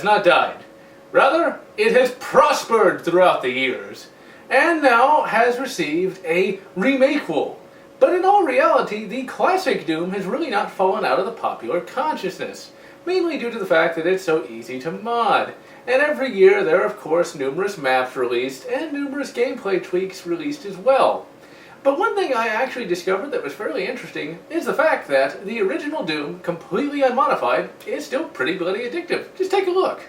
has not died. Rather, it has prospered throughout the years, and now has received a remakequel. But in all reality, the classic Doom has really not fallen out of the popular consciousness, mainly due to the fact that it's so easy to mod. And every year there are of course numerous maps released, and numerous gameplay tweaks released as well. But one thing I actually discovered that was fairly interesting is the fact that the original Doom, completely unmodified, is still pretty bloody addictive. Just take a look.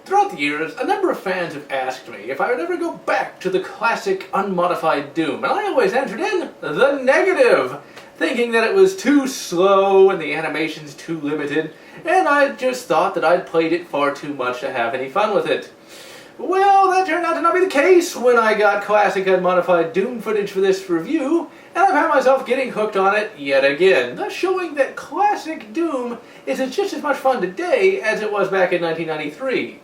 Throughout the years, a number of fans have asked me if I would ever go back to the classic unmodified Doom, and I always answered in the negative, thinking that it was too slow and the animations too limited, and I just thought that I'd played it far too much to have any fun with it. Well, that turned out to not be the case when I got classic unmodified Doom footage for this review, and I've had myself getting hooked on it yet again, thus showing that classic Doom is just as much fun today as it was back in 1993.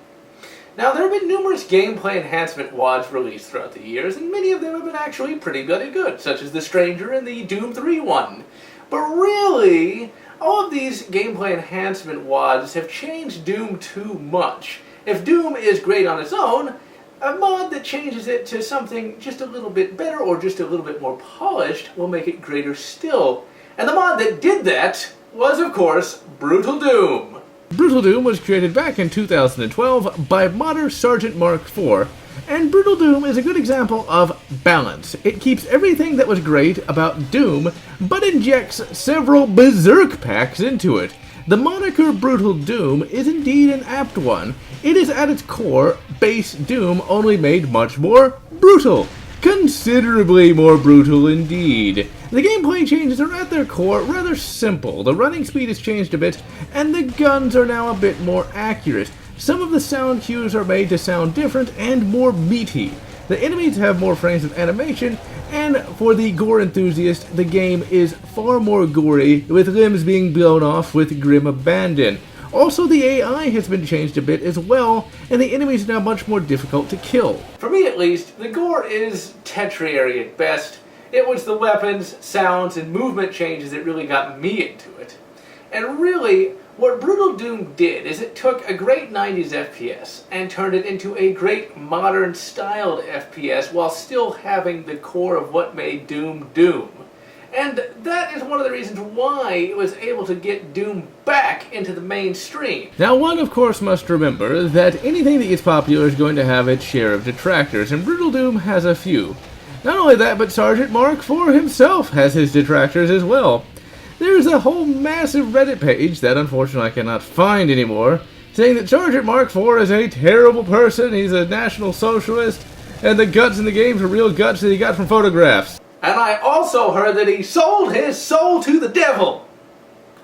Now, there have been numerous gameplay enhancement WODs released throughout the years, and many of them have been actually pretty bloody good, such as The Stranger and the Doom 3 one. But really, all of these gameplay enhancement WODs have changed Doom too much. If Doom is great on its own, a mod that changes it to something just a little bit better or just a little bit more polished will make it greater still. And the mod that did that was, of course, Brutal Doom. Brutal Doom was created back in 2012 by modder Sergeant Mark IV, and Brutal Doom is a good example of balance. It keeps everything that was great about Doom, but injects several berserk packs into it. The moniker Brutal Doom is indeed an apt one. It is at its core base Doom, only made much more brutal. Considerably more brutal indeed. The gameplay changes are at their core rather simple. The running speed has changed a bit, and the guns are now a bit more accurate. Some of the sound cues are made to sound different and more meaty. The enemies have more frames of animation, and for the gore enthusiast, the game is far more gory, with limbs being blown off with grim abandon. Also, the AI has been changed a bit as well, and the enemies are now much more difficult to kill. For me at least, the gore is tertiary at best. It was the weapons, sounds, and movement changes that really got me into it. And really, what Brutal Doom did is it took a great 90s FPS and turned it into a great modern styled FPS while still having the core of what made Doom Doom. And that is one of the reasons why it was able to get Doom back into the mainstream. Now, one of course must remember that anything that gets popular is going to have its share of detractors, and Brutal Doom has a few. Not only that, but Sergeant Mark IV himself has his detractors as well. There's a whole massive Reddit page that unfortunately I cannot find anymore, saying that Sergeant Mark IV is a terrible person, he's a National Socialist, and the guts in the games are real guts that he got from photographs. And I also heard that he sold his soul to the devil.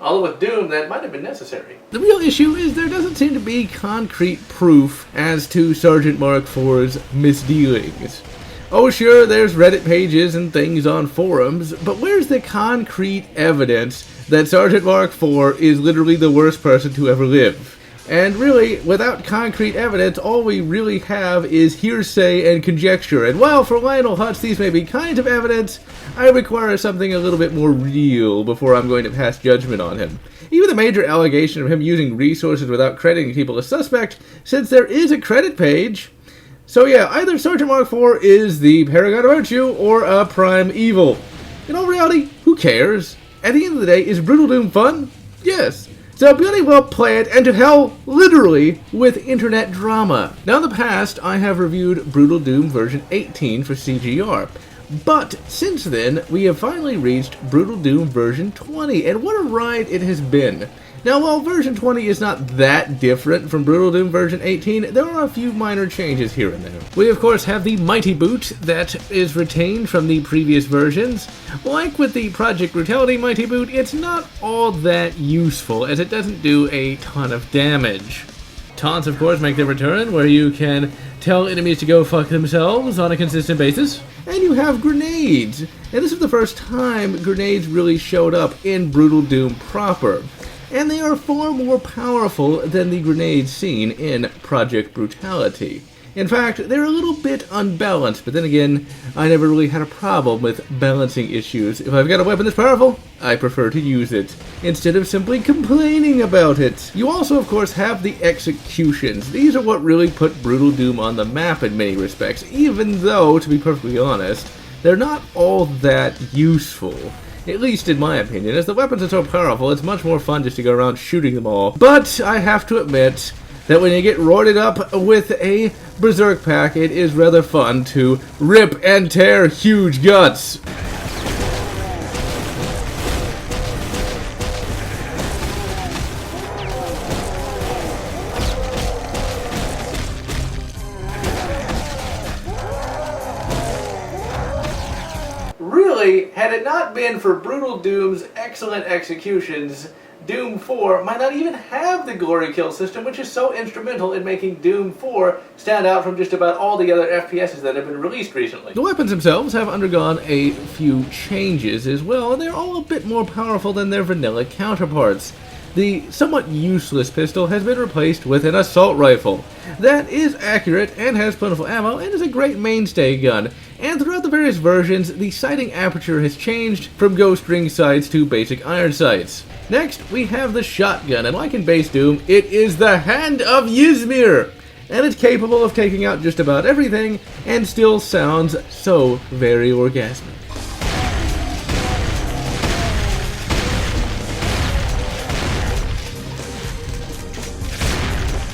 Although with Doom, that might have been necessary. The real issue is there doesn't seem to be concrete proof as to Sergeant Mark IV's misdealings. Oh sure, there's Reddit pages and things on forums, but where's the concrete evidence that Sergeant Mark IV is literally the worst person to ever live? And really, without concrete evidence, all we really have is hearsay and conjecture. And while for Lionel Hutz these may be kinds of evidence, I require something a little bit more real before I'm going to pass judgment on him. Even the major allegation of him using resources without crediting people is suspect, since there is a credit page. So yeah, either Sergeant Mark IV is the paragon of virtue or a prime evil. In all reality, who cares? At the end of the day, is Brutal Doom fun? Yes. So bloody well play it, and to hell, literally, with internet drama. Now in the past, I have reviewed Brutal Doom version 18 for CGR. But since then, we have finally reached Brutal Doom version 20, and what a ride it has been. Now, while version 20 is not that different from Brutal Doom version 18, there are a few minor changes here and there. We, of course, have the Mighty Boot that is retained from the previous versions. Like with the Project Brutality Mighty Boot, it's not all that useful, as it doesn't do a ton of damage. Taunts, of course, make their return, where you can tell enemies to go fuck themselves on a consistent basis. And you have grenades. And this is the first time grenades really showed up in Brutal Doom proper. and they are far more powerful than the grenades seen in Project Brutality. In fact, they're a little bit unbalanced, but then again, I never really had a problem with balancing issues. If I've got a weapon that's powerful, I prefer to use it, instead of simply complaining about it. You also, of course, have the executions. These are what really put Brutal Doom on the map in many respects, even though, to be perfectly honest, they're not all that useful. At least in my opinion, as the weapons are so powerful, it's much more fun just to go around shooting them all. But I have to admit that when you get roided up with a Berserk pack, it is rather fun to rip and tear huge guts. Really, had it not been for Brutal Doom's excellent executions, Doom 4 might not even have the glory kill system, which is so instrumental in making Doom 4 stand out from just about all the other FPSs that have been released recently. The weapons themselves have undergone a few changes as well, and they're all a bit more powerful than their vanilla counterparts. The somewhat useless pistol has been replaced with an assault rifle. That is accurate and has plentiful ammo and is a great mainstay gun. And throughout the various versions, the sighting aperture has changed from ghost ring sights to basic iron sights. Next, we have the shotgun, and like in base Doom, it is the Hand of Ysmir! And it's capable of taking out just about everything, and still sounds so very orgasmic.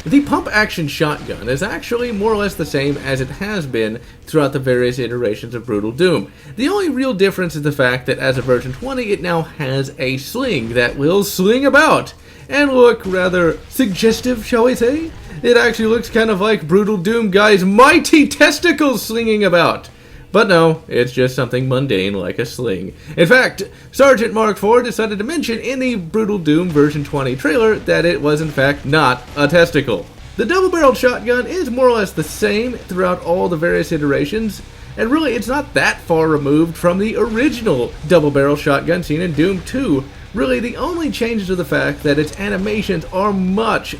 The pump-action shotgun is actually more or less the same as it has been throughout the various iterations of Brutal Doom. The only real difference is the fact that as of version 20, it now has a sling that will sling about and look rather suggestive, shall we say? It actually looks kind of like Brutal Doom guy's mighty testicles slinging about. But no, it's just something mundane like a sling. In fact, Sergeant Mark IV decided to mention in the Brutal Doom version 20 trailer that it was in fact not a testicle. The double-barreled shotgun is more or less the same throughout all the various iterations, and really it's not that far removed from the original double-barrel shotgun seen in Doom 2. Really, the only changes are the fact that its animations are much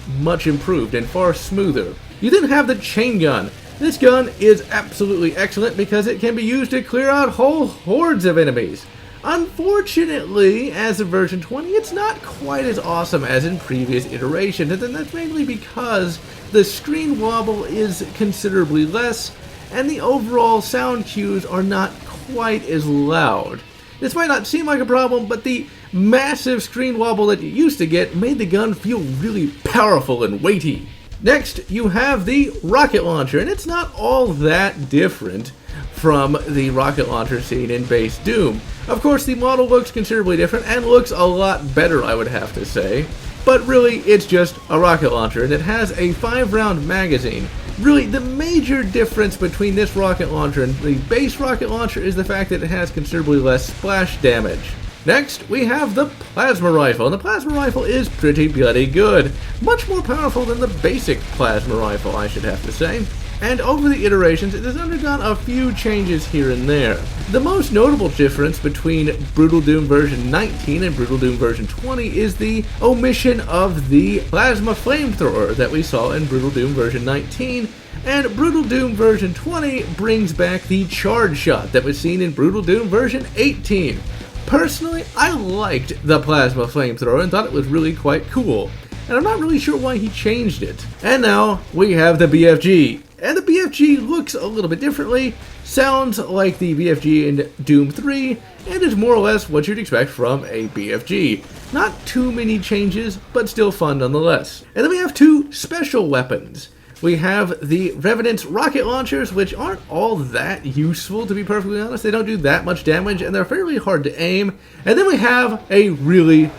improved and far smoother. You then have the chain gun. This gun is absolutely excellent because it can be used to clear out whole hordes of enemies. Unfortunately, as of version 20, it's not quite as awesome as in previous iterations, and that's mainly because the screen wobble is considerably less, and the overall sound cues are not quite as loud. This might not seem like a problem, but the massive screen wobble that you used to get made the gun feel really powerful and weighty. Next, you have the rocket launcher, and it's not all that different from the rocket launcher seen in base Doom. Of course, the model looks considerably different and looks a lot better, I would have to say. But really, it's just a rocket launcher, and it has a 5-round magazine. Really, the major difference between this rocket launcher and the base rocket launcher is the fact that it has considerably less splash damage. Next, we have the plasma rifle, and the plasma rifle is pretty bloody good. Much more powerful than the basic plasma rifle, I should have to say. And over the iterations, it has undergone a few changes here and there. The most notable difference between Brutal Doom version 19 and Brutal Doom version 20 is the omission of the plasma flamethrower that we saw in Brutal Doom version 19, and Brutal Doom version 20 brings back the charge shot that was seen in Brutal Doom version 18. Personally, I liked the plasma flamethrower and thought it was really quite cool, and I'm not really sure why he changed it. And now we have the BFG, and the BFG looks a little bit differently, sounds like the BFG in Doom 3, and is more or less what you'd expect from a BFG. Not too many changes, but still fun nonetheless. And then we have two special weapons. We have the Revenant's rocket launchers, which aren't all that useful, to be perfectly honest. They don't do that much damage, and they're fairly hard to aim. And then we have a really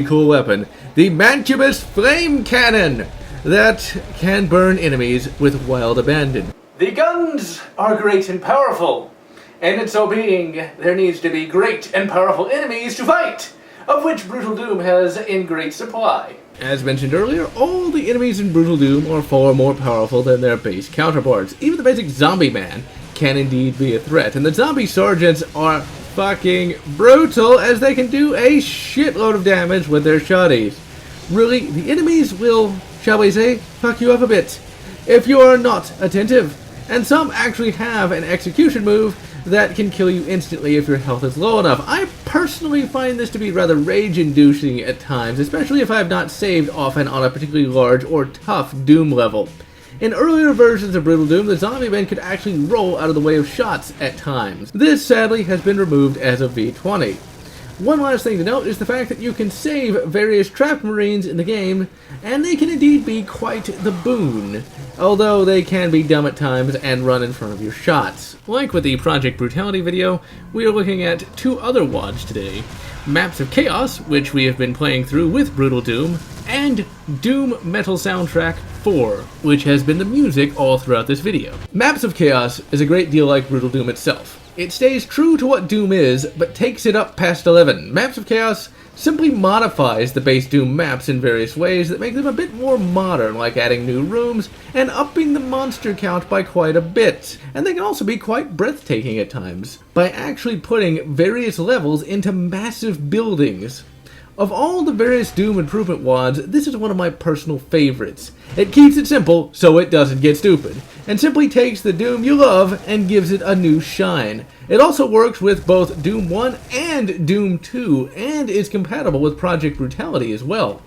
cool weapon, the Mancubus Flame Cannon, that can burn enemies with wild abandon. The guns are great and powerful, and in so being, there needs to be great and powerful enemies to fight, of which Brutal Doom has in great supply. As mentioned earlier, all the enemies in Brutal Doom are far more powerful than their base counterparts. Even the basic zombie man can indeed be a threat, and the zombie sergeants are fucking brutal as they can do a shitload of damage with their shotties. Really, the enemies will, shall we say, fuck you up a bit if you are not attentive. And some actually have an execution move that can kill you instantly if your health is low enough. I personally find this to be rather rage-inducing at times, especially if I have not saved often on a particularly large or tough Doom level. In earlier versions of Brutal Doom, the zombie men could actually roll out of the way of shots at times. This, sadly, has been removed as of V20. One last thing to note is the fact that you can save various trapped marines in the game, and they can indeed be quite the boon, although they can be dumb at times and run in front of your shots. Like with the Project Brutality video, we are looking at two other WODs today. Maps of Chaos, which we have been playing through with Brutal Doom, and Doom Metal Soundtrack 4, which has been the music all throughout this video. Maps of Chaos is a great deal like Brutal Doom itself. It stays true to what Doom is, but takes it up past 11. Maps of Chaos simply modifies the base Doom maps in various ways that make them a bit more modern, like adding new rooms and upping the monster count by quite a bit. And they can also be quite breathtaking at times, by actually putting various levels into massive buildings. Of all the various Doom improvement WODs, this is one of my personal favorites. It keeps it simple, so it doesn't get stupid, and simply takes the Doom you love and gives it a new shine. It also works with both Doom 1 and Doom 2, and is compatible with Project Brutality as well.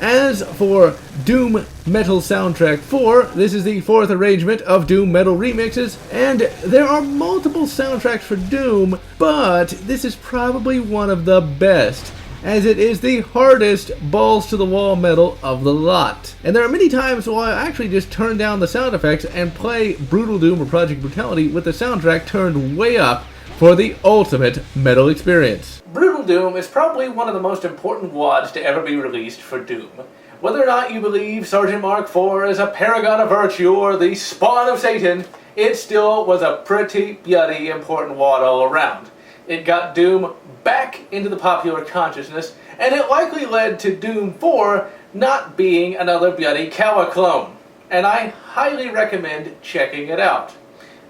As for Doom Metal Soundtrack 4, this is the fourth arrangement of Doom Metal remixes, and there are multiple soundtracks for Doom, but this is probably one of the best, as it is the hardest balls-to-the-wall metal of the lot. And there are many times where I actually just turn down the sound effects and play Brutal Doom or Project Brutality with the soundtrack turned way up for the ultimate metal experience. Brutal Doom is probably one of the most important WODs to ever be released for Doom. Whether or not you believe Sergeant Mark IV is a paragon of virtue or the spawn of Satan, it still was a pretty bloody important WOD all around. It got Doom back into the popular consciousness, and it likely led to Doom 4 not being another bloody Kawa clone. And I highly recommend checking it out.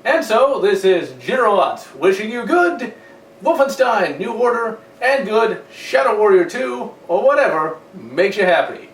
And so, this is GeneralLotz wishing you good Wolfenstein New Order and good Shadow Warrior 2, or whatever makes you happy.